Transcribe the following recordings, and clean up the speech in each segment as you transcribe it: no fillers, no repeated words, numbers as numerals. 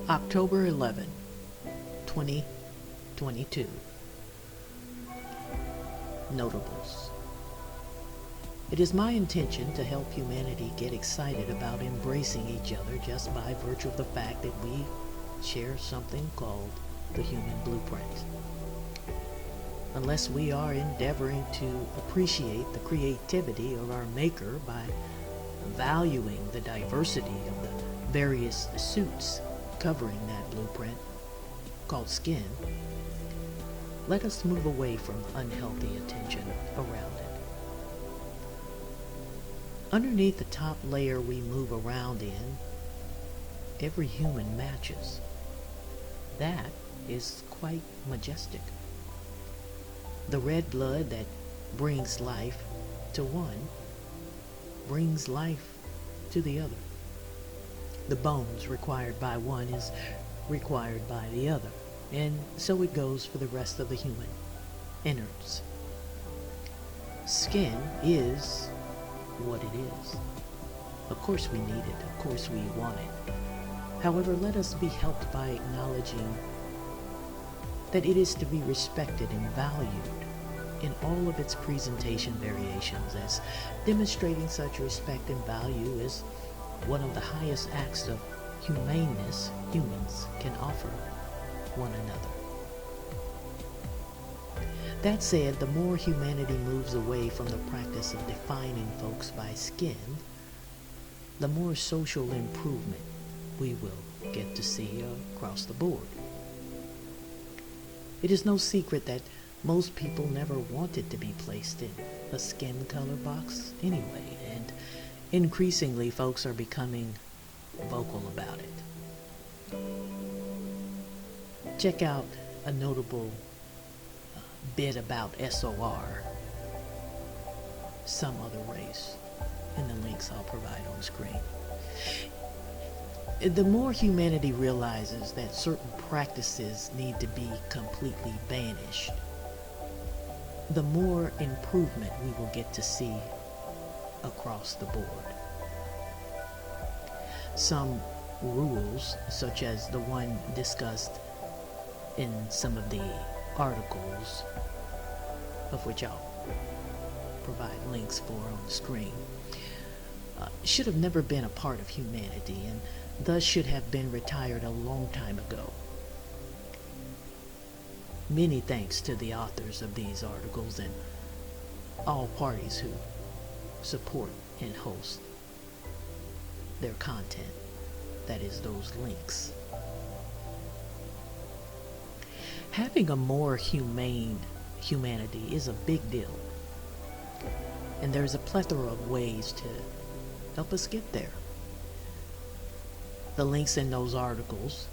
October 11, 2022. Notables. It is my intention to help humanity get excited about embracing each other just by virtue of the fact that we share something called the human blueprint. Unless we are endeavoring to appreciate the creativity of our maker by valuing the diversity of the various suits covering that blueprint called skin, let us move away from unhealthy attention around it. Underneath the top layer we move around in, every human matches. That is quite majestic. The red blood that brings life to one brings life to the other. The bones required by one is required by the other, and so it goes for the rest of the human innards. Skin is what it is. Of course we need it, of course we want it. However, let us be helped by acknowledging that it is to be respected and valued in all of its presentation variations, as demonstrating such respect and value is one of the highest acts of humaneness humans can offer one another. That said, the more humanity moves away from the practice of defining folks by skin, the more social improvement we will get to see across the board. It is no secret that most people never wanted to be placed in a skin color box anyway, and increasingly folks are becoming vocal about it. Check out a notable bit about SOR, some other race, in the links I'll provide on screen. The more humanity realizes that certain practices need to be completely banished, the more improvement we will get to see across the board. Some rules, such as the one discussed in some of the articles, of which I'll provide links for on the screen, should have never been a part of humanity and thus should have been retired a long time ago. Many thanks to the authors of these articles and all parties who support and host their content, that is, those links. Having a more humane humanity is a big deal, and there's a plethora of ways to help us get there. The links in those articles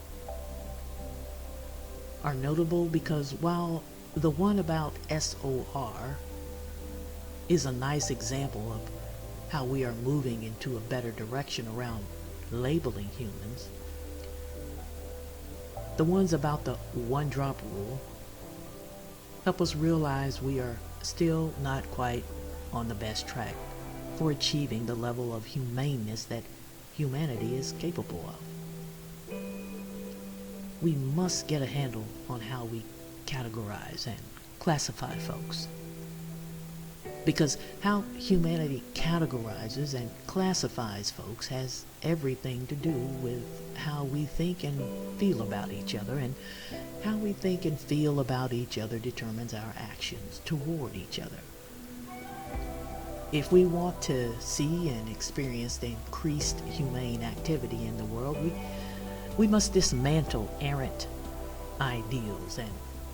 are notable because while the one about SOR is a nice example of how we are moving into a better direction around labeling humans, the ones about the one-drop rule help us realize we are still not quite on the best track for achieving the level of humaneness that humanity is capable of. We must get a handle on how we categorize and classify folks. Because how humanity categorizes and classifies folks has everything to do with how we think and feel about each other, and how we think and feel about each other determines our actions toward each other. If we want to see and experience the increased humane activity in the world, we must dismantle errant ideals and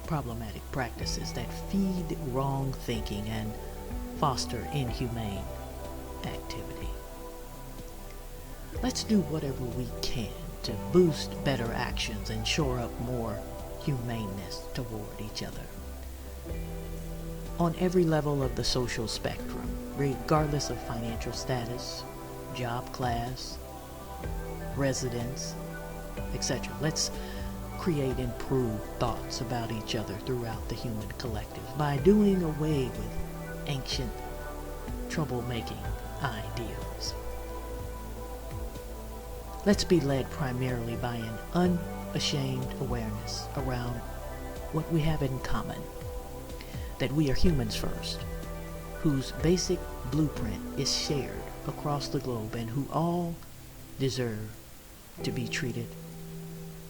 problematic practices that feed wrong thinking and foster inhumane activity. Let's do whatever we can to boost better actions and shore up more humaneness toward each other. On every level of the social spectrum, regardless of financial status, job class, residence, etc. Let's create improved thoughts about each other throughout the human collective by doing away with ancient troublemaking ideals. Let's be led primarily by an unashamed awareness around what we have in common, that we are humans first, whose basic blueprint is shared across the globe and who all deserve to be treated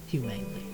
humanely.